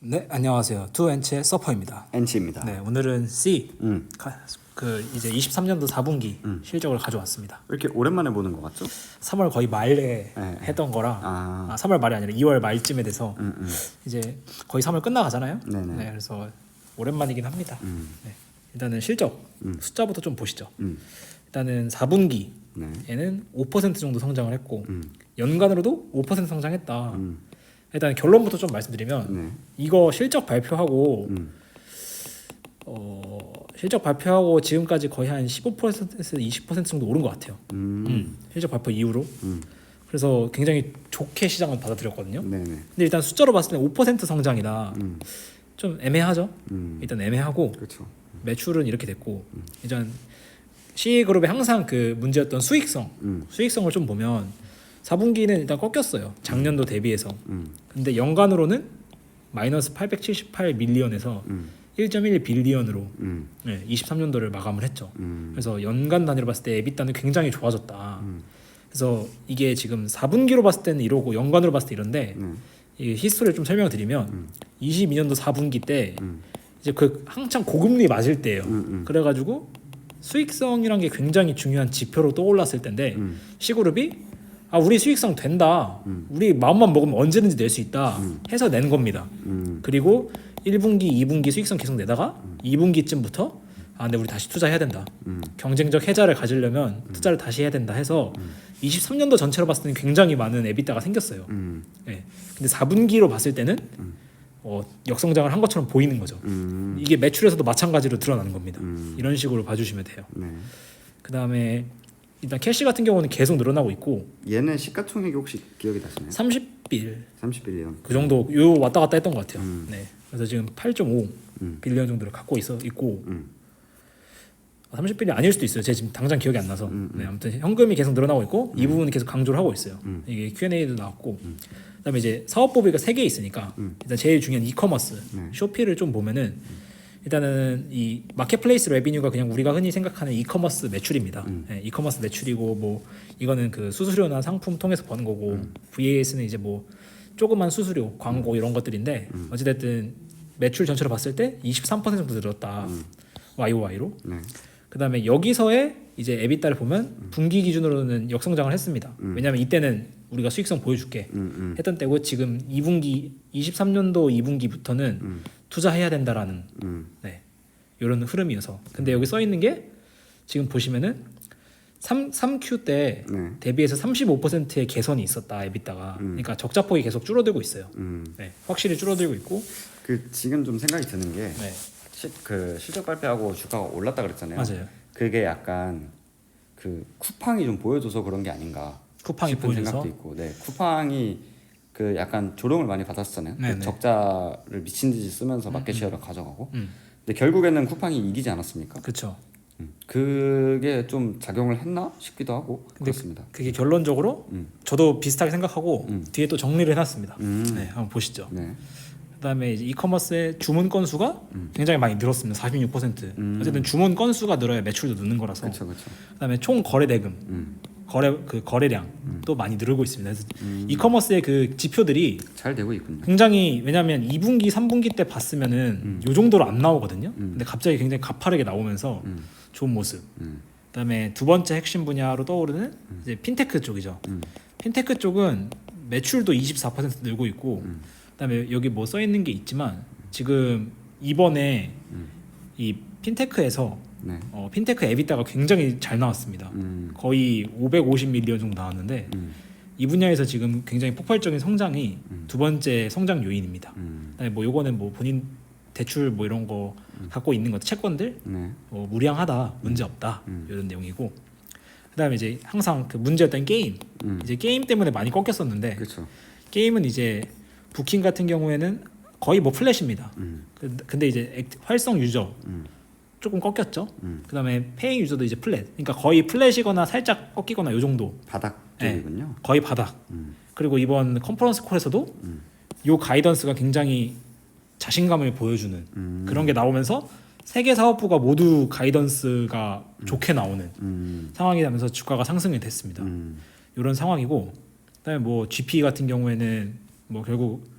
네, 안녕하세요. 투엔치의 서퍼입니다. 엔치입니다. 네, 오늘은 C 이제 23년도 4분기 실적을 가져왔습니다. 왜 이렇게 오랜만에 보는 것 같죠? 3월 거의 말에 네. 했던 거라 3월 말이 아니라 2월 말쯤에 돼서 이제 거의 3월 끝나가잖아요. 네네. 네, 그래서 오랜만이긴 합니다. 네, 일단은 실적 숫자부터 좀 보시죠. 일단은 4분기에는 네. 5% 정도 성장을 했고 연간으로도 5% 성장했다. 일단 결론부터 좀 말씀드리면 네. 이거 실적 발표하고 실적 발표하고 지금까지 거의 한 15%에서 20% 정도 오른 것 같아요. 실적 발표 이후로. 그래서 굉장히 좋게 시장은 받아들였거든요. 네네. 근데 일단 숫자로 봤을 때 5% 성장이다. 좀 애매하죠. 일단 애매하고 그렇죠. 매출은 이렇게 됐고 일단 C그룹의 항상 그 문제였던 수익성을 좀 보면 4분기는 일단 꺾였어요. 작년도 대비해서. 근데 연간으로는 마이너스 878 밀리언에서 1.1 빌리언으로 23년도를 마감을 했죠. 그래서 연간 단위로 봤을 때 에비타는 굉장히 좋아졌다. 그래서 이게 지금 4분기로 봤을 때는 이러고 연간으로 봤을 때 이런데 이 히스토리를 좀 설명을 드리면 22년도 4분기 때 이제 그 한창 고금리 맞을 때예요. 그래가지고 수익성이란 게 굉장히 중요한 지표로 떠올랐을 때인데 C그룹이 우리 수익성 된다. 우리 마음만 먹으면 언제든지 낼 수 있다. 해서 낸 겁니다. 그리고 1분기, 2분기 수익성 계속 내다가 2분기쯤부터 근데 우리 다시 투자해야 된다. 경쟁적 혜자를 가지려면 투자를 다시 해야 된다 해서 23년도 전체로 봤을 때는 굉장히 많은 에비타가 생겼어요. 네. 근데 4분기로 봤을 때는 역성장을 한 것처럼 보이는 거죠. 이게 매출에서도 마찬가지로 드러나는 겁니다. 이런 식으로 봐주시면 돼요. 네. 그 다음에 일단 캐시 같은 경우는 계속 늘어나고 있고 얘는 시가총액이 혹시 기억이 나시나요? 30빌 31년. 그 정도 요 왔다 갔다 했던 것 같아요. 네. 그래서 지금 8.5 빌리언 정도를 갖고 있고 30빌이 아닐 수도 있어요. 제가 지금 당장 기억이 안 나서. 네, 아무튼 현금이 계속 늘어나고 있고 이 부분은 계속 강조를 하고 있어요. 이게 Q&A도 나왔고 그다음에 이제 사업 범위가 3개 있으니까 일단 제일 중요한 이커머스 쇼피를 좀 보면은 일단은 이 마켓플레이스 레비뉴가 그냥 우리가 흔히 생각하는 이커머스 매출입니다. 네, 이커머스 매출이고 뭐 이거는 그 수수료나 상품 통해서 버는 거고 VAS는 이제 뭐 조그만 수수료, 광고 이런 것들인데 어찌됐든 매출 전체로 봤을 때 23% 정도 늘었다. YOY로. 네. 그다음에 여기서의 이제 에비타를 보면 분기 기준으로는 역성장을 했습니다. 왜냐하면 이때는 우리가 수익성 보여줄게 했던 때고 지금 2분기 23년도 2분기부터는 투자해야 된다라는 이런 흐름이어서. 근데 여기 써 있는 게 지금 보시면은 3Q 때 대비해서 35%의 개선이 있었다 에비타가. 그러니까 적자폭이 계속 줄어들고 있어요. 네, 확실히 줄어들고 있고. 그 지금 좀 생각이 드는 게 그 실적 발표하고 주가가 올랐다 그랬잖아요. 맞아요. 그게 약간 그 쿠팡이 좀 보여줘서 그런 게 아닌가 쿠팡이 싶은 보여줘서? 생각도 있고, 네, 쿠팡이 그 약간 조롱을 많이 받았잖아요. 네네. 그 적자를 미친 듯이 쓰면서 마켓시어를 가져가고, 근데 결국에는 쿠팡이 이기지 않았습니까? 그렇죠. 그게 좀 작용을 했나 싶기도 하고 그렇습니다. 그게 결론적으로 저도 비슷하게 생각하고 뒤에 또 정리를 해놨습니다. 네, 한번 보시죠. 네. 그다음에 이제 이커머스의 주문 건수가 굉장히 많이 늘었습니다. 46%. 어쨌든 주문 건수가 늘어야 매출도 느는 거라서. 그렇죠. 그다음에 총 거래 대금, 거래량 또 많이 늘고 있습니다. 그래서 이커머스의 그 지표들이 잘 되고 있군요. 굉장히, 왜냐하면 2분기, 3분기 때 봤으면은 요 정도로 안 나오거든요. 근데 갑자기 굉장히 가파르게 나오면서 좋은 모습. 그다음에 두 번째 핵심 분야로 떠오르는 이제 핀테크 쪽이죠. 핀테크 쪽은 매출도 24% 늘고 있고. 그다음에 여기 뭐 써 있는 게 있지만 지금 이번에 이 핀테크에서 핀테크 에비타가 굉장히 잘 나왔습니다. 거의 550 밀리언 정도 나왔는데 이 분야에서 지금 굉장히 폭발적인 성장이 두 번째 성장 요인입니다. 그다음에 뭐 요거는 뭐 본인 대출 뭐 이런 거 갖고 있는 것 채권들 무량하다, 문제 없다 이런 내용이고. 그다음에 이제 항상 그 문제였던 게임, 이제 게임 때문에 많이 꺾였었는데 그렇죠. 게임은 이제 부킹 같은 경우에는 거의 뭐 플랫입니다. 근데 이제 활성 유저 조금 꺾였죠. 그다음에 페잉 유저도 이제 플랫. 그러니까 거의 플랫이거나 살짝 꺾이거나 요 정도. 바닥 쪽이군요. 네, 거의 바닥. 그리고 이번 컨퍼런스 콜에서도 요 가이던스가 굉장히 자신감을 보여주는 그런 게 나오면서 세계 사업부가 모두 가이던스가 좋게 나오는 상황이 되면서 주가가 상승이 됐습니다. 이런 상황이고, 그다음에 뭐 GP 같은 경우에는 뭐 결국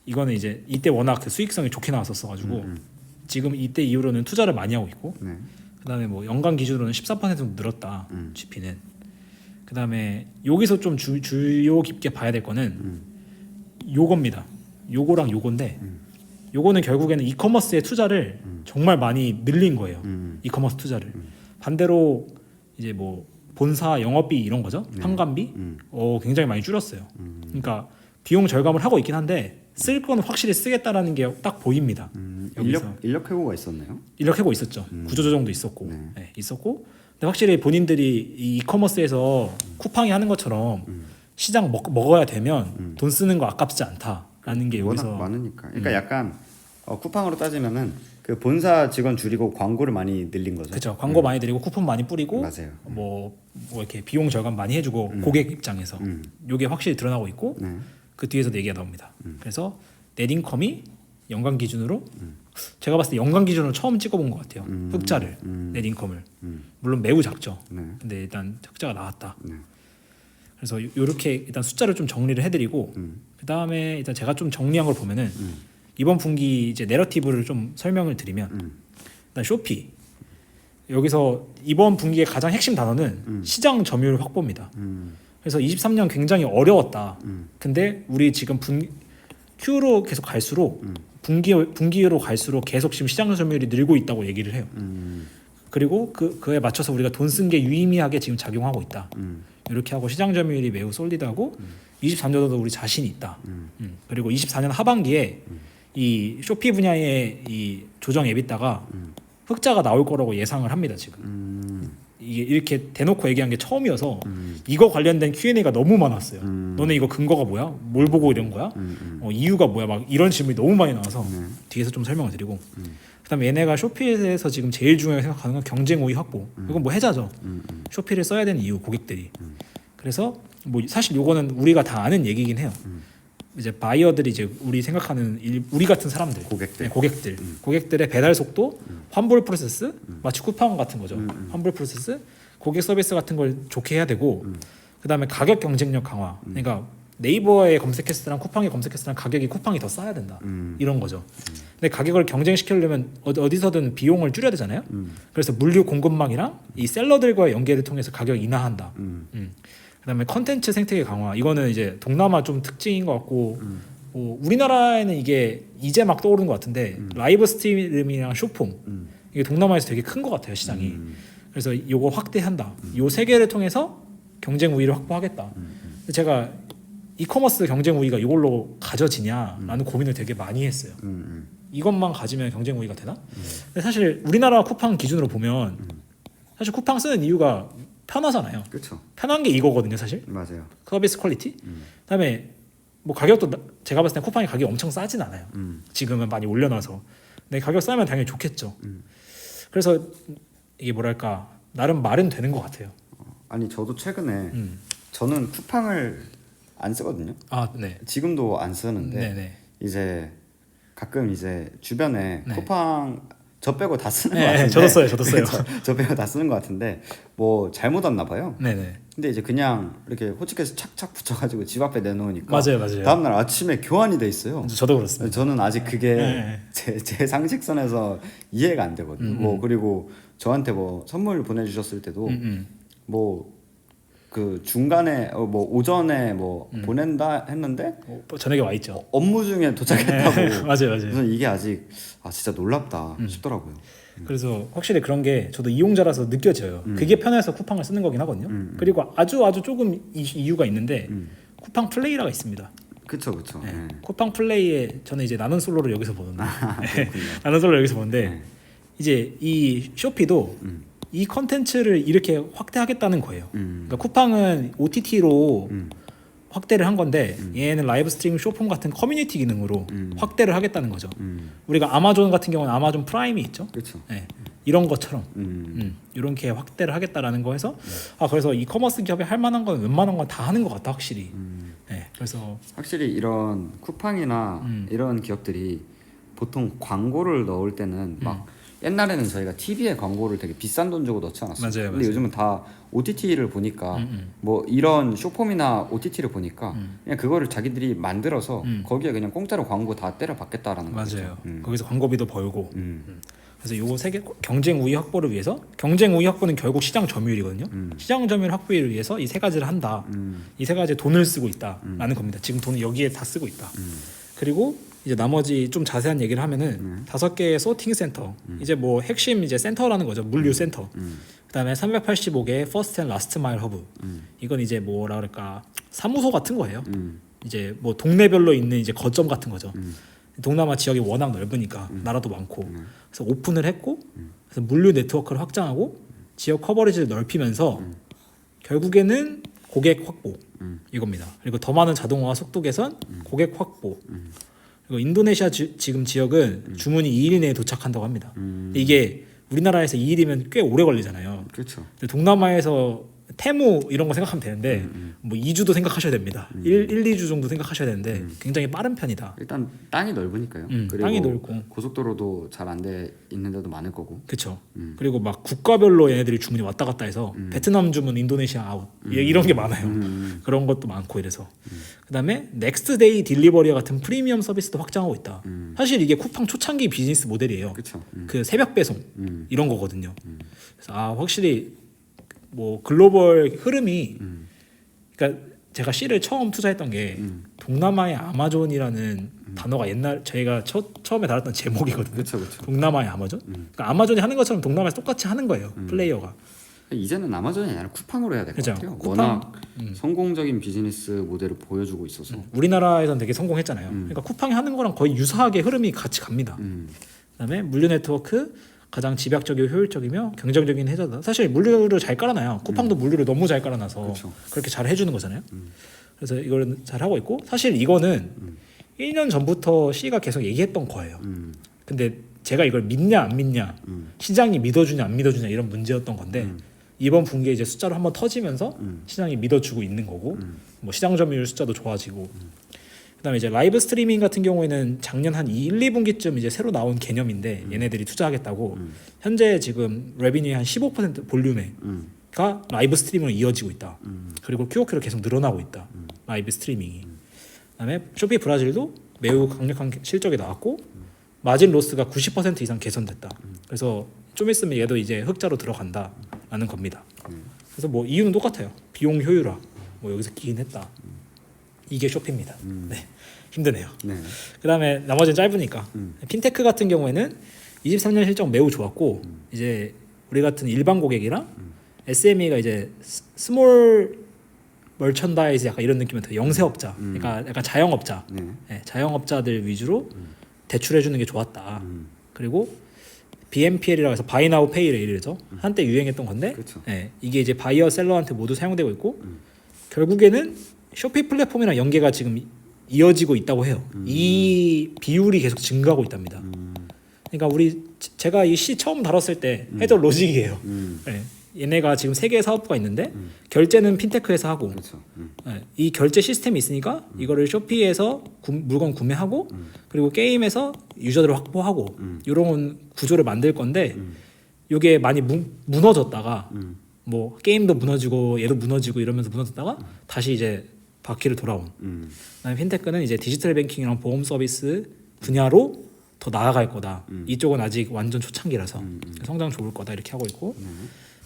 이거는 이제 이때 워낙 그 수익성이 좋게 나왔었어가지고 지금 이때 이후로는 투자를 많이 하고 있고 네. 그다음에 뭐 연간 기준으로는 14% 정도 늘었다. GP는. 그다음에 여기서 좀 주요 깊게 봐야 될 거는 요겁니다. 요거랑 요건데 요거는 결국에는 이커머스의 투자를 정말 많이 늘린 거예요. 이커머스 투자를. 반대로 이제 뭐 본사 영업비 이런 거죠. 현관비 굉장히 많이 줄였어요. 그러니까 비용 절감을 하고 있긴 한데 쓸 거는 확실히 쓰겠다라는 게 딱 보입니다. 인력 해고가 있었나요? 인력 해고 있었죠. 구조조정도 있었고, 네, 있었고. 근데 확실히 본인들이 이 이커머스에서 쿠팡이 하는 것처럼 시장 먹어야 되면 돈 쓰는 거 아깝지 않다라는 게 워낙 여기서 많으니까. 그러니까 약간 쿠팡으로 따지면은 그 본사 직원 줄이고 광고를 많이 늘린 거죠. 그렇죠. 광고 많이 드리고 쿠폰 많이 뿌리고 맞아요. 뭐 이렇게 비용 절감 많이 해주고 고객 입장에서 요게 확실히 드러나고 있고 네. 그 뒤에서 얘기가 나옵니다. 그래서 넷인컴이 연간 기준으로 제가 봤을 때 연간 기준으로 처음 찍어본 것 같아요. 흑자를 넷인컴을 물론 매우 작죠. 네. 근데 일단 흑자가 나왔다. 네. 그래서 이렇게 일단 숫자를 좀 정리를 해드리고 그 다음에 일단 제가 좀 정리한 걸 보면은 이번 분기 이제 내러티브를 좀 설명을 드리면 일단 쇼피 여기서 이번 분기의 가장 핵심 단어는 시장 점유율 확보입니다. 그래서 23년 굉장히 어려웠다. 근데 우리 지금 Q로 계속 갈수록 분기로 갈수록 계속 지금 시장 점유율이 늘고 있다고 얘기를 해요. 그리고 그에 맞춰서 우리가 돈 쓴 게 유의미하게 지금 작용하고 있다. 이렇게 하고 시장 점유율이 매우 솔리드하고 23년도도 우리 자신이 있다. 그리고 24년 하반기에 이 쇼피 분야의 이 조정 에비타가 흑자가 나올 거라고 예상을 합니다. 지금 이게 이렇게 대놓고 얘기한 게 처음이어서 이거 관련된 Q&A가 너무 많았어요. 너네 이거 근거가 뭐야? 뭘 보고 이런 거야? 이유가 뭐야? 막 이런 질문이 너무 많이 나와서 뒤에서 좀 설명을 드리고 그다음에 얘네가 쇼피에서 지금 제일 중요하게 생각하는 건 경쟁 우위 확보. 이건 뭐 해자죠. 쇼피를 써야 되는 이유 고객들이. 그래서 뭐 사실 요거는 우리가 다 아는 얘기긴 해요. 이제 바이어들이 이제 우리 생각하는 우리 같은 사람들, 고객들. 네, 고객들의 배달 속도, 환불 프로세스, 마치 쿠팡 같은 거죠. 환불 프로세스, 고객 서비스 같은 걸 좋게 해야 되고, 그다음에 가격 경쟁력 강화. 그러니까 네이버에 검색했을 때랑 쿠팡에 검색했을 때랑 가격이 쿠팡이 더 싸야 된다. 이런 거죠. 근데 가격을 경쟁시키려면 어디서든 비용을 줄여야 되잖아요. 그래서 물류 공급망이랑 이 셀러들과의 연계를 통해서 가격 인하한다. 그다음에 컨텐츠 생태계 강화. 이거는 이제 동남아 좀 특징인 것 같고 우리나라에는 이게 이제 막 떠오르는 것 같은데 라이브 스트리밍이랑 쇼폼 이게 동남아에서 되게 큰 것 같아요 시장이. 그래서 이거 확대한다. 요 세 개를 통해서 경쟁 우위를 확보하겠다. 근데 제가 이커머스 경쟁 우위가 이걸로 가져지냐라는 고민을 되게 많이 했어요. 이것만 가지면 경쟁 우위가 되나? 근데 사실 우리나라 쿠팡 기준으로 보면 사실 쿠팡 쓰는 이유가 편하잖아요. 그렇죠. 편한 게 이거거든요, 사실. 맞아요. 서비스 퀄리티. 그다음에 뭐 가격도 제가 봤을 때 쿠팡이 가격이 엄청 싸진 않아요. 지금은 많이 올려놔서. 근데 가격 싸면 당연히 좋겠죠. 그래서 이게 뭐랄까 나름 말은 되는 것 같아요. 아니 저도 최근에 저는 쿠팡을 안 쓰거든요. 아, 네. 지금도 안 쓰는데 네네. 이제 가끔 이제 주변에 네. 쿠팡 저 빼고 다 쓰는 것 네, 같은데 저도 써요. 저 빼고 다 쓰는 것 같은데 뭐 잘못 왔나 봐요. 네네. 근데 이제 그냥 이렇게 호치케이스 착착 붙여가지고 집 앞에 내놓으니까 맞아요. 다음날 아침에 교환이 돼 있어요. 저도 그렇습니다. 저는 아직 그게 네. 제 상식선에서 이해가 안 되거든요. 뭐 그리고 저한테 뭐 선물 보내주셨을 때도 뭐 그 중간에 뭐 오전에 뭐 보낸다 했는데 저녁에 와 있죠. 업무 중에 도착했다고. 맞아요. 그래서 이게 아직 진짜 놀랍다 싶더라고요. 그래서 확실히 그런 게 저도 이용자라서 느껴져요. 그게 편해서 쿠팡을 쓰는 거긴 하거든요. 그리고 아주 조금 이유가 있는데 쿠팡 플레이라가 있습니다. 그쵸. 네. 네. 쿠팡 플레이에 저는 이제 나는 솔로를 여기서 보는데 나는 솔로를 여기서 보는데 네. 이제 이 쇼피도 이 컨텐츠를 이렇게 확대하겠다는 거예요. 그러니까 쿠팡은 OTT로 확대를 한 건데 얘는 라이브 스트리밍 쇼폼 같은 커뮤니티 기능으로 확대를 하겠다는 거죠. 우리가 아마존 같은 경우는 아마존 프라임이 있죠. 그렇죠. 네. 이런 것처럼 이렇게 확대를 하겠다라는 거에서 그래서 이커머스 기업이 할 만한 건 웬만한 건 다 하는 것 같다 확실히. 네. 그래서 확실히 이런 쿠팡이나 이런 기업들이 보통 광고를 넣을 때는 막 옛날에는 저희가 TV에 광고를 되게 비싼 돈 주고 넣지 않았어요. 맞아요, 근데 맞아요. 요즘은 다 OTT를 보니까 뭐 이런 쇼폼이나 OTT를 보니까 그냥 그거를 자기들이 만들어서 거기에 그냥 공짜로 광고 다 때려 받겠다라는 거죠. 맞아요. 거기서 광고비도 벌고. 그래서 요거 세 개 경쟁 우위 확보를 위해서 경쟁 우위 확보는 결국 시장 점유율이거든요. 시장 점유율 확보를 위해서 이 세 가지를 한다. 이 세 가지에 돈을 쓰고 있다라는 겁니다. 지금 돈을 여기에 다 쓰고 있다. 그리고 이제 나머지 좀 자세한 얘기를 하면은 5개의 소팅 센터. 이제 뭐 핵심 이제 센터라는 거죠. 물류 센터. 그다음에 385개의 퍼스트 앤 라스트 마일 허브. 이건 이제 뭐라 그럴까? 사무소 같은 거예요. 이제 뭐 동네별로 있는 이제 거점 같은 거죠. 동남아 지역이 워낙 넓으니까 나라도 많고. 그래서 오픈을 했고 그래서 물류 네트워크를 확장하고 지역 커버리지를 넓히면서 결국에는 고객 확보 이겁니다. 그리고 더 많은 자동화 속도 개선, 고객 확보. 그리고 인도네시아 지금 지역은 주문이 2일 이내에 도착한다고 합니다. 이게 우리나라에서 2일이면 꽤 오래 걸리잖아요. 그렇죠. 근데 동남아에서 테무 이런 거 생각하면 되는데 뭐 2주도 생각하셔야 됩니다. 2주 정도 생각하셔야 되는데 굉장히 빠른 편이다. 일단 땅이 넓으니까요. 그리고 땅이 넓고 고속도로도 잘 안 돼 있는 데도 많을 거고. 그렇죠. 그리고 막 국가별로 얘네들이 주문이 왔다 갔다 해서 베트남 주문 인도네시아 아웃 이런 게 많아요. 그런 것도 많고 이래서 그다음에 넥스트 데이 딜리버리와 같은 프리미엄 서비스도 확장하고 있다. 사실 이게 쿠팡 초창기 비즈니스 모델이에요. 그렇죠. 그 새벽 배송 이런 거거든요. 그래서 확실히 뭐 글로벌 흐름이 그러니까 제가 C를 처음 투자했던 게 동남아의 아마존이라는 단어가 옛날 저희가 처음에 달았던 제목이거든요. 그렇죠, 그렇죠. 동남아의 아마존. 그러니까 아마존이 하는 것처럼 동남아에서 똑같이 하는 거예요. 플레이어가. 이제는 아마존이 아니라 쿠팡으로 해야 될 것 그죠. 같아요. 쿠팡? 워낙 성공적인 비즈니스 모델을 보여주고 있어서. 우리나라에서는 되게 성공했잖아요. 그러니까 쿠팡이 하는 거랑 거의 유사하게 흐름이 같이 갑니다. 그다음에 물류 네트워크 가장 집약적이고 효율적이며 경쟁적인 해저다. 사실 물류를 잘 깔아놔요. 쿠팡도 물류를 너무 잘 깔아놔서 그렇죠. 그렇게 잘 해주는 거잖아요. 그래서 이걸 잘 하고 있고 사실 이거는 1년 전부터 C가 계속 얘기했던 거예요. 근데 제가 이걸 믿냐 안 믿냐, 시장이 믿어주냐 안 믿어주냐 이런 문제였던 건데 이번 분기에 이제 숫자로 한번 터지면서 시장이 믿어주고 있는 거고, 뭐 시장 점유율 숫자도 좋아지고. 그다음에 이제 라이브 스트리밍 같은 경우에는 작년 한 1, 2분기쯤 이제 새로 나온 개념인데 얘네들이 투자하겠다고 현재 지금 레비뉴의 한 15% 볼륨에가 라이브 스트리밍으로 이어지고 있다. 그리고 QOQ로 계속 늘어나고 있다. 라이브 스트리밍이. 그다음에 쇼피 브라질도 매우 강력한 실적이 나왔고 마진 로스가 90% 이상 개선됐다. 그래서 좀 있으면 얘도 이제 흑자로 들어간다라는 겁니다. 그래서 뭐 이유는 똑같아요. 비용 효율화. 뭐 여기서 끼긴 했다. 이게 쇼피입니다. 네, 힘드네요. 네. 그다음에 나머지는 짧으니까 핀테크 같은 경우에는 23년 실적 매우 좋았고 이제 우리 같은 일반 고객이랑 SME가 이제 스몰 멀천다이즈 약간 이런 느낌이 들어요. 영세업자, 그러니까 약간 자영업자, 네, 자영업자들 위주로 대출해 주는 게 좋았다. 그리고 BNPL이라고 해서 바이 나우 페이를 이르죠. 한때 유행했던 건데 그렇죠. 네, 이게 이제 바이어 셀러한테 모두 사용되고 있고 결국에는 쇼피 플랫폼이랑 연계가 지금 이어지고 있다고 해요. 이 비율이 계속 증가하고 있답니다. 그러니까 제가 이 C 처음 다뤘을 때 해적 로직이에요. 네, 얘네가 지금 3개의 사업부가 있는데 결제는 핀테크에서 하고 그렇죠. 네, 이 결제 시스템이 있으니까 이거를 쇼피에서 물건 구매하고 그리고 게임에서 유저들을 확보하고 이런 구조를 만들 건데 이게 많이 무너졌다가 뭐 게임도 무너지고 얘도 무너지고 이러면서 무너졌다가 다시 이제 바퀴를 돌아온. 그다음에 핀테크는 이제 디지털 뱅킹이랑 보험 서비스 분야로 더 나아갈 거다. 이쪽은 아직 완전 초창기라서 성장 좋을 거다 이렇게 하고 있고.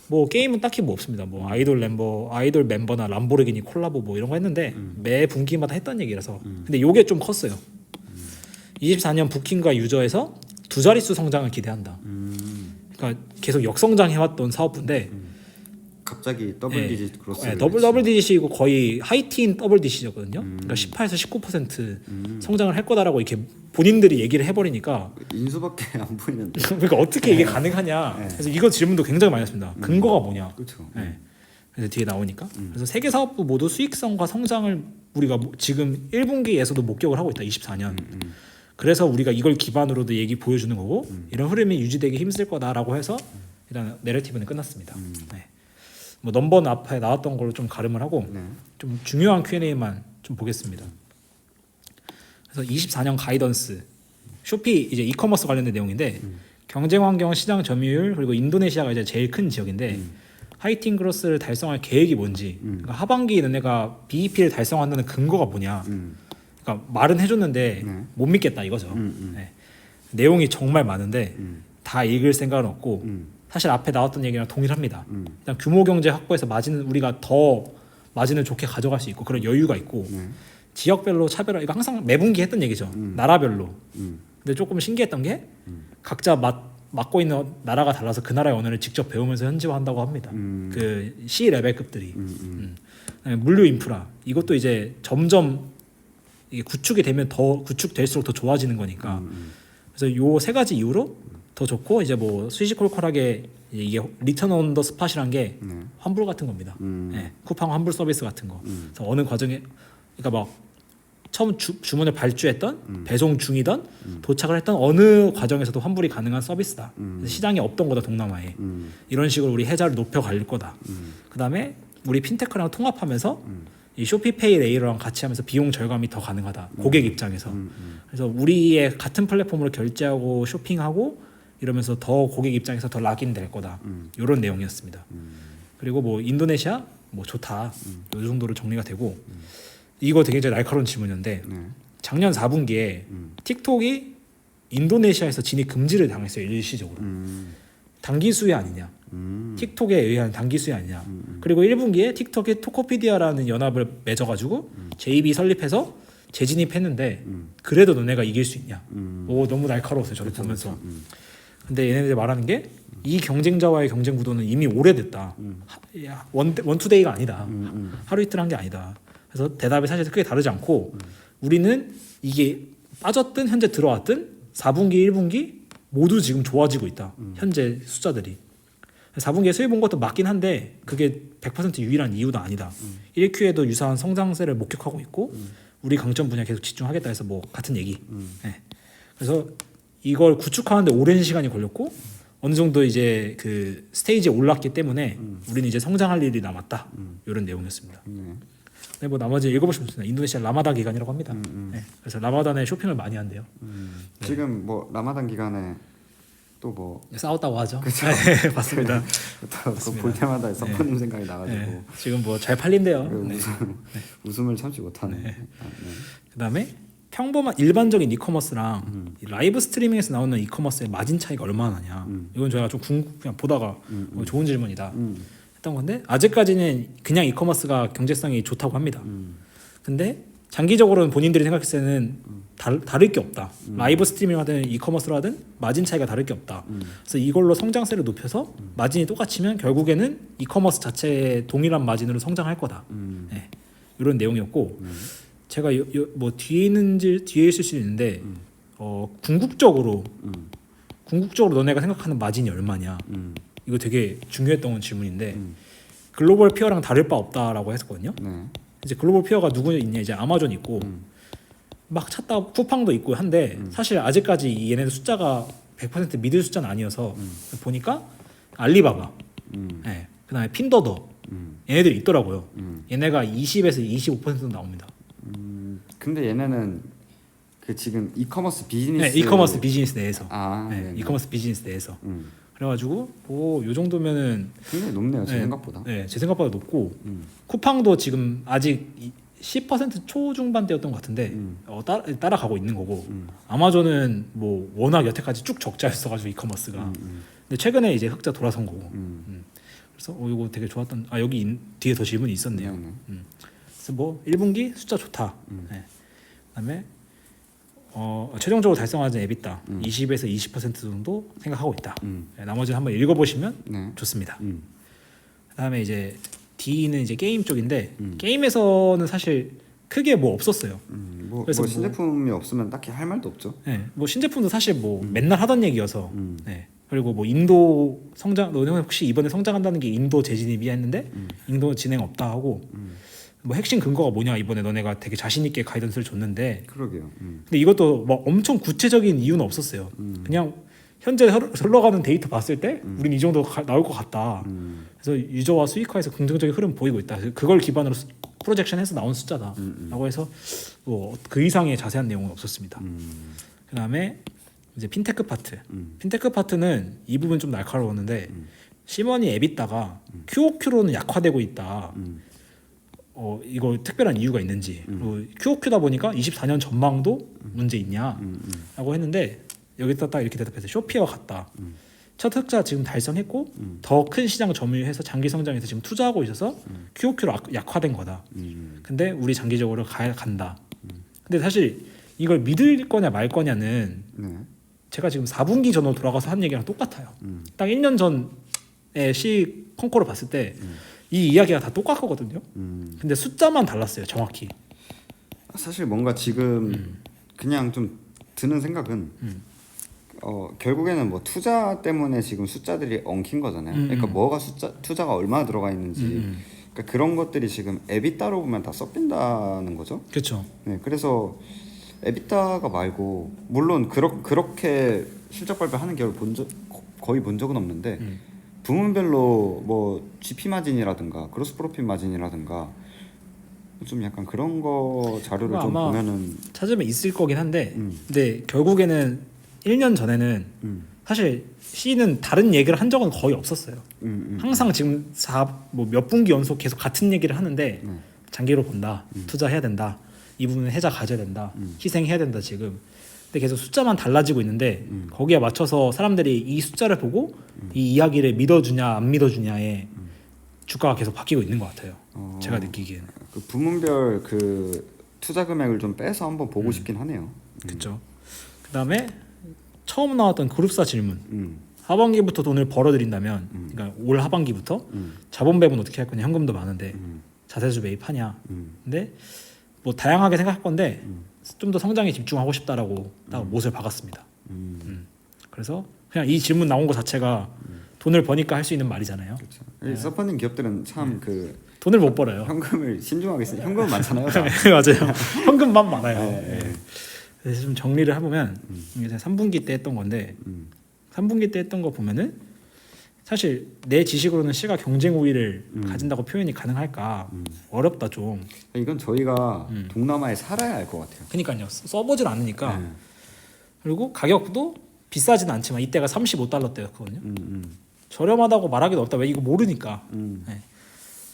뭐 게임은 딱히 뭐 없습니다. 뭐 아이돌 멤버나 람보르기니 콜라보 뭐 이런 거 했는데 매 분기마다 했던 얘기라서. 근데 요게 좀 컸어요. 24년 부킹과 유저에서 2자릿수 성장을 기대한다. 그러니까 계속 역성장해왔던 사업부인데 갑자기 더블 디짓 그로스. 네, 더블 디짓이고 거의 하이틴 더블 디짓이었거든요. 그러니까 18에서 19% 성장을 할 거다라고 이렇게 본인들이 얘기를 해버리니까 인수밖에 안 보이는데. 그러니까 어떻게 이게 가능하냐. 그래서 이거 질문도 굉장히 많이 했습니다. 근거가 뭐냐. 그렇죠. 네. 그래서 뒤에 나오니까. 그래서 3개 사업부 모두 수익성과 성장을 우리가 지금 1분기에서도 목격을 하고 있다. 24년. 그래서 우리가 이걸 기반으로도 얘기 보여주는 거고 이런 흐름이 유지되기 힘쓸 거다라고 해서 일단 내러티브는 끝났습니다. 네. 뭐 넘버는 앞에 나왔던 걸로 좀 가름을 하고 좀 중요한 Q&A만 좀 보겠습니다. 그래서 24년 가이던스 쇼피 이제 이커머스 관련된 내용인데 경쟁 환경, 시장 점유율 그리고 인도네시아가 이제 제일 큰 지역인데 하이틴 그로스를 달성할 계획이 뭔지 그러니까 하반기 너네가 BEP를 달성한다는 근거가 뭐냐 그러니까 말은 해줬는데 못 믿겠다 이거죠. 네. 내용이 정말 많은데 다 읽을 생각은 없고 사실 앞에 나왔던 얘기랑 동일합니다. 일단 규모 경제 확보해서 마진은 우리가 더 마진을 좋게 가져갈 수 있고 그런 여유가 있고 지역별로 차별화 이거 항상 매분기 했던 얘기죠. 나라별로. 근데 조금 신기했던 게 각자 맡고 있는 나라가 달라서 그 나라의 언어를 직접 배우면서 현지화한다고 합니다. 그 C 레벨급들이. 그다음에 물류 인프라 이것도 이제 점점 이게 구축이 되면 더 구축될수록 더 좋아지는 거니까. 그래서 요 세 가지 이유로 더 좋고 이제 뭐 수시콜콜하게 이게 리턴 온 더 스팟이란 게 환불 같은 겁니다. 네, 쿠팡 환불 서비스 같은 거. 그래서 어느 과정에 그러니까 막 처음 주문을 발주했던 배송 중이던 도착을 했던 어느 과정에서도 환불이 가능한 서비스다. 시장이 없던 거다 동남아에. 이런 식으로 우리 해자를 높여 갈 거다. 그다음에 우리 핀테크랑 통합하면서 이 쇼피페이 레이어랑 같이 하면서 비용 절감이 더 가능하다. 고객 입장에서. 그래서 우리의 같은 플랫폼으로 결제하고 쇼핑하고 이러면서 더 고객 입장에서 더 락인 될 거다. 이런 내용이었습니다. 그리고 뭐 인도네시아 뭐 좋다. 이 정도로 정리가 되고 이거 되게 날카로운 질문이었는데 작년 4분기에 틱톡이 인도네시아에서 진입 금지를 당했어요. 일시적으로. 단기 수혜 아니냐. 틱톡에 의한 단기 수혜 아니냐. 그리고 1분기에 틱톡이 토코피디아라는 연합을 맺어가지고 JV 설립해서 재진입했는데 그래도 너네가 이길 수 있냐. 오 너무 날카로웠어요. 저를 보면서. 근데 얘네들 말하는 게 이 경쟁자와의 경쟁 구도는 이미 오래됐다. 원투데이가 아니다. 하루 이틀 한 게 아니다. 그래서 대답이 사실 크게 다르지 않고 우리는 이게 빠졌든 현재 들어왔든 4분기 1분기 모두 지금 좋아지고 있다. 현재 숫자들이. 4분기에 수입 본 것도 맞긴 한데 그게 100% 유일한 이유도 아니다. 1Q에도 유사한 성장세를 목격하고 있고 우리 강점 분야 계속 집중하겠다 해서 뭐 같은 얘기. 네. 그래서 이걸 구축하는데 오랜 시간이 걸렸고 어느 정도 이제 그 스테이지에 올랐기 때문에 우리는 이제 성장할 일이 남았다. 이런 내용이었습니다. 네, 뭐 나머지 읽어보시면 좋습니다. 인도네시아 라마단 기간이라고 합니다. 네, 그래서 라마단에 쇼핑을 많이 한대요. 네. 지금 뭐 라마단 기간에 또 뭐 싸웠다고 하죠. 네, 맞습니다. 볼 때마다 섞는 생각이 나가지고 네, 지금 뭐 잘 팔린대요. 네. 웃음을 참지 못하네. 네. 그다음에 평범한 일반적인 이커머스랑 라이브 스트리밍에서 나오는 이커머스의 마진 차이가 얼마나 나냐. 이건 저희가 좀 그냥 보다가 좋은 질문이다 했던 건데 아직까지는 그냥 이커머스가 경제성이 좋다고 합니다. 근데 장기적으로는 본인들이 생각했을 때는 다를 게 없다. 라이브 스트리밍 하든 이커머스로 하든 마진 차이가 다를 게 없다. 그래서 이걸로 성장세를 높여서 마진이 똑같으면 결국에는 이커머스 자체의 동일한 마진으로 성장할 거다. 네. 이런 내용이었고 제가 뭐 뒤에 있을 수 있는데 궁극적으로 너네가 생각하는 마진이 얼마냐. 이거 되게 중요했던 질문인데 글로벌 피어랑 다를 바 없다라고 했었거든요. 이제 글로벌 피어가 누구 있냐 이제 아마존 있고 막 찾다 쿠팡도 있고 한데 사실 아직까지 얘네들 숫자가 100% 믿을 숫자는 아니어서 보니까 알리바바, 네, 그다음에 핀더더 얘네들이 있더라고요. 얘네가 20에서 25% 나옵니다. 근데 얘네는 그 지금 이커머스 비즈니스 네, 이커머스 비즈니스 내에서 네, 이커머스 비즈니스 내에서 그래가지고 요 정도면은 굉장히 높네요. 제 생각보다. 네, 제 생각보다 높고 쿠팡도 지금 아직 10% 초중반대였던 것 같은데 따라가고 있는 거고 아마존은 뭐 워낙 여태까지 쭉 적자였어가지고 이커머스가 근데 최근에 이제 흑자 돌아선 거고 그래서 이거 되게 좋았던 여기 뒤에 더 질문이 있었네요. 그래서 뭐 1분기 숫자 좋다. 네. 그다음에 최종적으로 달성하는 에비타 20에서 20% 정도 생각하고 있다. 네, 나머지는 한번 읽어보시면 좋습니다. 그다음에 이제 D는 이제 게임 쪽인데 게임에서는 사실 크게 뭐 없었어요. 그래서 신제품이 없으면 딱히 할 말도 없죠. 네, 뭐 신제품도 사실 뭐 맨날 하던 얘기여서. 네. 그리고 뭐 인도 성장, 너네 혹시 이번에 성장한다는 게 인도 재진입이야 했는데 인도 진행 없다 하고. 뭐 핵심 근거가 뭐냐 이번에 너네가 되게 자신 있게 가이던스를 줬는데. 그러게요. 근데 이것도 막 엄청 구체적인 이유는 없었어요. 그냥 현재 흘러가는 데이터 봤을 때 우린 이 정도 나올 것 같다. 그래서 유저와 수익화에서 긍정적인 흐름 보이고 있다. 그걸 기반으로 프로젝션해서 나온 숫자다라고 해서 뭐 그 이상의 자세한 내용은 없었습니다. 그다음에 이제 핀테크 파트. 핀테크 파트는 이 부분 좀 날카로웠는데 시머니 에비타가 QOQ로는 약화되고 있다. 이거 특별한 이유가 있는지. QOQ다 보니까 24년 전망도 문제 있냐라고 했는데 여기다 딱 이렇게 대답해서 쇼피와 같다. 첫 흑자 지금 달성했고 더 큰 시장 점유해서 장기 성장해서 지금 투자하고 있어서 QOQ로 약화된 거다. 근데 우리 장기적으로 간다. 근데 사실 이걸 믿을 거냐 말 거냐는 네. 제가 지금 4분기 전으로 돌아가서 한 얘기랑 똑같아요. 딱 1년 전에 시 콩코를 봤을 때 이 이야기가 다 똑같거든요. 근데 숫자만 달랐어요, 정확히. 사실 뭔가 지금 그냥 좀 드는 생각은 결국에는 뭐 투자 때문에 지금 숫자들이 엉킨 거잖아요. 그러니까 뭐가 투자가 얼마나 들어가 있는지 그러니까 그런 것들이 지금 에비타로 보면 다 섞인다는 거죠. 그렇죠. 네, 그래서 에비타가 말고 물론 그렇게 실적 발표하는 기업을 거의 본 적은 없는데 부문별로 뭐 GP 마진이라든가 그로스 프로핏 마진이라든가 좀 약간 그런 거 자료를 좀 아마 보면은 찾으면 있을 거긴 한데 근데 결국에는 1년 전에는 사실 C는 다른 얘기를 한 적은 거의 없었어요. 항상 지금 몇 분기 연속 계속 같은 얘기를 하는데 장기로 본다, 투자해야 된다, 이 부분은 해자 가져야 된다, 희생해야 된다 지금. 근데 계속 숫자만 달라지고 있는데 거기에 맞춰서 사람들이 이 숫자를 보고 이 이야기를 믿어주냐 안 믿어주냐에 주가가 계속 바뀌고 있는 것 같아요. 제가 느끼기에는. 그 부문별 그 투자 금액을 좀 빼서 한번 보고 싶긴 하네요. 그렇죠. 그다음에 처음 나왔던 그룹사 질문. 하반기부터 돈을 벌어들인다면, 그러니까 올 하반기부터 자본 배분 어떻게 할 거냐, 현금도 많은데 자세주 매입하냐. 근데 뭐 다양하게 생각할 건데 좀 더 성장에 집중하고 싶다라고 딱 못을 박았습니다. 그래서 그냥 이 질문 나온 것 자체가 돈을 버니까 할 수 있는 말이잖아요. 그렇죠. 서퍼닝 기업들은 참 그 돈을 못 벌어요. 현금을 신중하게 쓰. 현금은 많잖아요. 다. 맞아요. 현금만 많아요. 네. 그래서 좀 정리를 해보면 이게 3분기 때 했던 건데 3분기 때 했던 거 보면은 사실 내 지식으로는 C가 경쟁 우위를 가진다고 표현이 가능할까 어렵다 좀. 이건 저희가 동남아에 살아야 알 것 같아요. 그러니까요. 써보질 않으니까. 그리고 가격도 비싸진 않지만 이때가 35달러대였거든요. 저렴하다고 말하기도 없다. 왜 이거 모르니까. 네.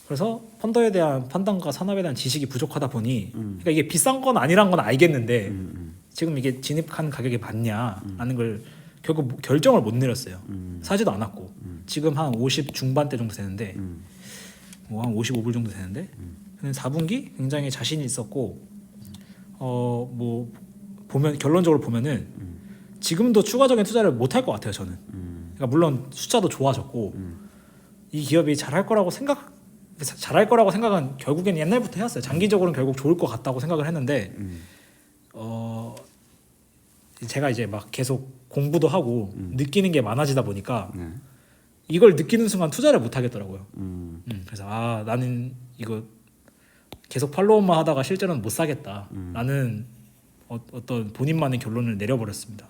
그래서 펀더에 대한 판단과 산업에 대한 지식이 부족하다 보니 그러니까 이게 비싼 건 아니란 건 알겠는데 지금 이게 진입한 가격이 맞냐라는 걸 결국 결정을 못 내렸어요. 사지도 않았고 지금 한 50 중반대 정도 되는데 뭐 한 55불 정도 되는데 4분기 굉장히 자신이 있었고 뭐 보면 결론적으로 보면은 지금도 추가적인 투자를 못 할 것 같아요 저는. 그러니까 물론 숫자도 좋아졌고 이 기업이 잘할 거라고 생각은 결국엔 옛날부터 해왔어요. 장기적으로는 결국 좋을 것 같다고 생각을 했는데 제가 이제 막 계속 공부도 하고 느끼는 게 많아지다 보니까 이걸 느끼는 순간 투자를 못 하겠더라고요. 그래서 나는 이거 계속 팔로우만 하다가 실제로는 못 사겠다라는 어떤 본인만의 결론을 내려버렸습니다.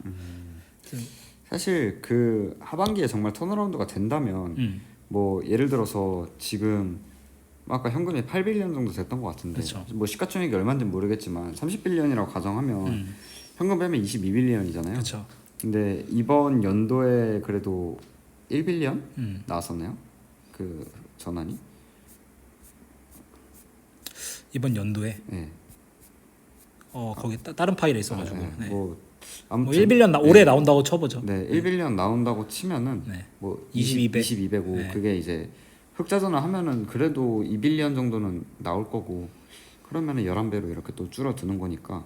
사실 그 하반기에 정말 턴어라운드가 된다면 뭐 예를 들어서 지금 아까 현금이 8빌리언 정도 됐던 것 같은데 그쵸. 뭐 시가총액이 얼마인지는 모르겠지만 30빌리언이라고 가정하면 현금 빼면 22빌리언이잖아요. 그렇죠. 근데 이번 연도에 그래도 1빌리언 나왔었나요? 그 전환이? 이번 연도에 네. 거기 다른 파일에 있어가지고 네. 뭐 뭐 아무튼 1빌리언 올해 나온다고 쳐보죠. 네, 1빌리언 나온다고 치면은 네. 뭐 22배. 22배고 네. 그게 이제 흑자전환 하면은 그래도 2빌리언 정도는 나올 거고 그러면은 11배로 이렇게 또 줄어드는 거니까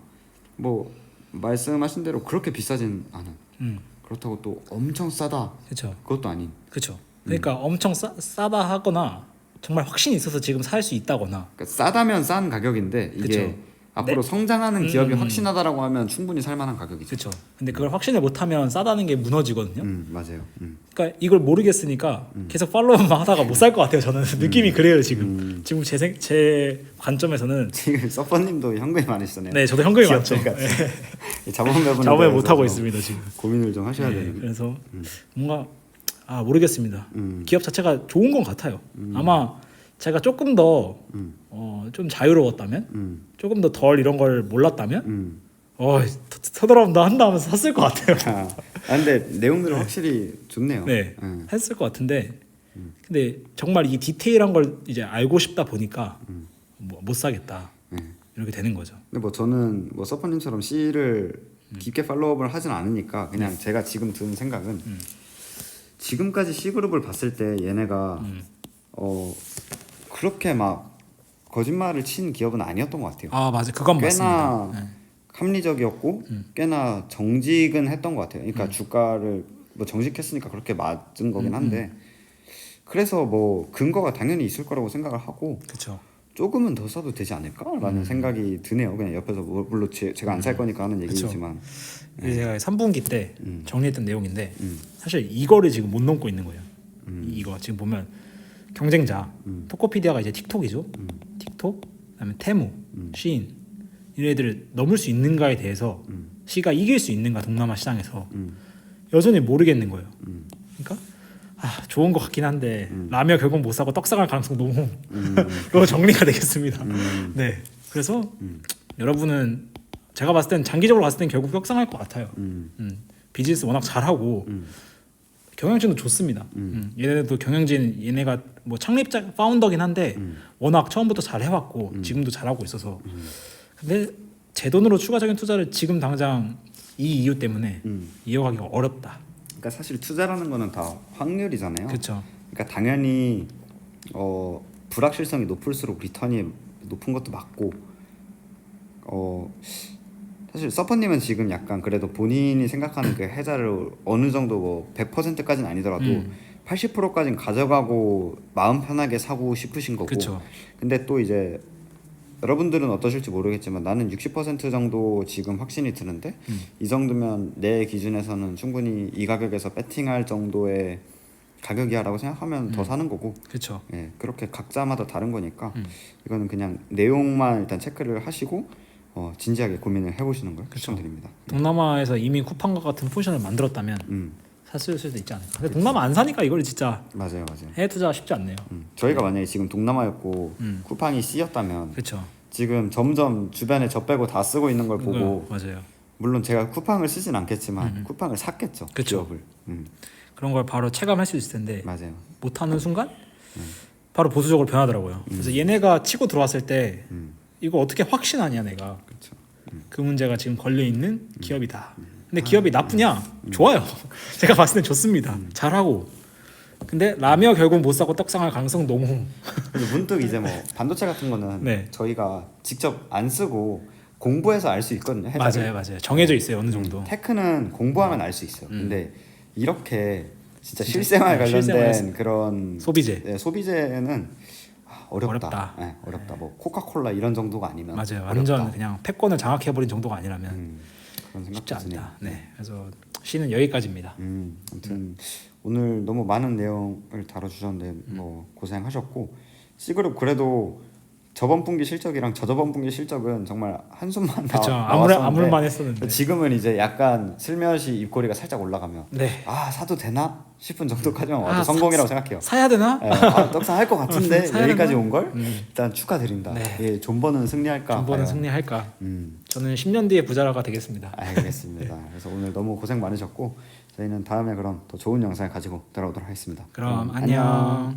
뭐 말씀하신 대로 그렇게 비싸진 않은 그렇다고 또 엄청 싸다 그렇죠. 그것도 아닌 그렇죠. 그러니까 엄청 싸다 하거나 정말 확신이 있어서 지금 살 수 있다거나 그러니까 싸다면 싼 가격인데 이게 그쵸. 앞으로 성장하는 기업이 확신하다라고 하면 충분히 살만한 가격이죠. 그렇죠. 근데 그걸 확신을 못하면 싸다는 게 무너지거든요. 맞아요. 그러니까 이걸 모르겠으니까 계속 팔로우만 하다가 못 살 것 같아요. 저는 느낌이 그래요 지금. 지금 제 관점에서는 지금 서퍼님도 현금이 많으시잖아요. 네, 저도 현금이 많죠. 자본 배분에 자본에 못 대해서 하고 있습니다 지금. 고민을 좀 하셔야 되는. 그래서 뭔가 모르겠습니다. 기업 자체가 좋은 건 같아요. 아마 제가 조금 더 좀 자유로웠다면, 조금 더 덜 이런 걸 몰랐다면 터덜어온다 한다 하면서 샀을 것 같아요. 근데 내용들은 확실히 좋네요. 네, 했을 것 같은데 근데 정말 이 디테일한 걸 이제 알고 싶다 보니까 뭐 못 사겠다 이렇게 되는 거죠. 근데 뭐 저는 뭐 서퍼님처럼 C를 깊게 팔로우업을 하진 않으니까 그냥 제가 지금 든 생각은 지금까지 C 그룹을 봤을 때 얘네가 그렇게 막 거짓말을 친 기업은 아니었던 것 같아요. 아 맞아, 그건 꽤나 맞습니다. 네. 합리적이었고 꽤나 정직은 했던 것 같아요. 그러니까 주가를 뭐 정직했으니까 그렇게 맞은 거긴 한데 그래서 뭐 근거가 당연히 있을 거라고 생각을 하고 그렇죠. 조금은 더 써도 되지 않을까라는 생각이 드네요. 그냥 옆에서 물론 제가 안 살 거니까 하는 얘기지만 이게 제가 3분기 때 정리했던 내용인데 사실 이거를 지금 못 넘고 있는 거예요. 이거 지금 보면 경쟁자 토코피디아가 이제 틱톡이죠. 틱톡, 그다음에 테무, 시인 이런 애들을 넘을 수 있는가에 대해서 C가 이길 수 있는가 동남아 시장에서 여전히 모르겠는 거예요. 그러니까 좋은 것 같긴 한데 라면 결국 못 사고 떡 사갈 가능성 너무 로 정리가 되겠습니다. 네, 그래서 여러분은 제가 봤을 땐 장기적으로 봤을 땐 결국 떡상할 것 같아요. 비즈니스 워낙 잘하고 경영진도 좋습니다. 얘네도 경영진 얘네가 뭐 창립자 파운더긴 한데 워낙 처음부터 잘 해왔고 지금도 잘하고 있어서 근데 제 돈으로 추가적인 투자를 지금 당장 이 이유 때문에 이어가기가 어렵다. 그러니까 사실 투자라는 거는 다 확률이잖아요. 그렇죠. 그러니까 당연히 불확실성이 높을수록 리턴이 높은 것도 맞고 사실 서퍼님은 지금 약간 그래도 본인이 생각하는 그 해자를 어느 정도 뭐 100%까지는 아니더라도 80%까지는 가져가고 마음 편하게 사고 싶으신 거고. 그쵸. 근데 또 이제 여러분들은 어떠실지 모르겠지만 나는 60% 정도 지금 확신이 드는데 이 정도면 내 기준에서는 충분히 이 가격에서 배팅할 정도의 가격이야라고 생각하면 더 사는 거고. 그렇죠. 예, 그렇게 각자마다 다른 거니까 이거는 그냥 내용만 일단 체크를 하시고 진지하게 고민을 해보시는 걸 추천드립니다. 동남아에서 이미 쿠팡과 같은 포지션을 만들었다면 샀을 수도 있지 않을까. 근데 동남아 안 사니까 이걸 진짜 맞아요. 해외 투자 쉽지 않네요. 저희가 만약에 지금 동남아였고 쿠팡이 C였다면 그렇죠. 지금 점점 주변에 저 빼고 다 쓰고 있는 걸 보고 맞아요. 물론 제가 쿠팡을 쓰진 않겠지만 쿠팡을 샀겠죠. 그쵸. 기업을. 그런 걸 바로 체감할 수 있을 텐데 맞아요. 못하는 순간 바로 보수적으로 변하더라고요. 그래서 얘네가 치고 들어왔을 때 이거 어떻게 확신하냐 내가. 그렇죠. 그 문제가 지금 걸려 있는 기업이다. 근데 기업이 나쁘냐? 좋아요. 제가 봤을 땐 좋습니다. 잘하고. 근데 라며 결국 못 사고 떡상할 가능성 너무. 그래서 문득 이제 뭐 반도체 같은 거는 네. 저희가 직접 안 쓰고 공부해서 알 수 있거든요. 해답을. 맞아요. 정해져 있어요 어느 정도. 테크는 공부하면 알 수 있어요. 근데 이렇게 진짜 실생활 관련된 실생활에서 그런 소비재. 네, 소비재는 어렵다. 어렵다. 네, 어렵다. 뭐 코카콜라 이런 정도가 아니면 맞아요. 어렵다. 완전 그냥 패권을 장악해버린 정도가 아니라면 그런 쉽지 생각도 드네요. 않다. 네. 그래서 C는 여기까지입니다. 아무튼 오늘 너무 많은 내용을 다뤄주셨는데 뭐 고생하셨고 C그룹 그래도 저번 분기 실적이랑 저저번 분기 실적은 정말 한숨만 그렇죠. 나왔었는데 아무럴만 했었는데. 지금은 이제 약간 슬며시 입꼬리가 살짝 올라가면 네. 사도 되나 싶은 정도까지만 와도 아, 성공이라고 생각해요. 사야 되나? 떡상 할 것 같은데 사야 여기까지 되나? 온 걸 일단 축하드립니다. 네. 예, 존버는 승리할까? 정보는 과연. 승리할까? 저는 10년 뒤에 부자라가 되겠습니다. 알겠습니다. 그래서 오늘 너무 고생 많으셨고 저희는 다음에 그럼 더 좋은 영상을 가지고 돌아오도록 하겠습니다. 그럼 안녕.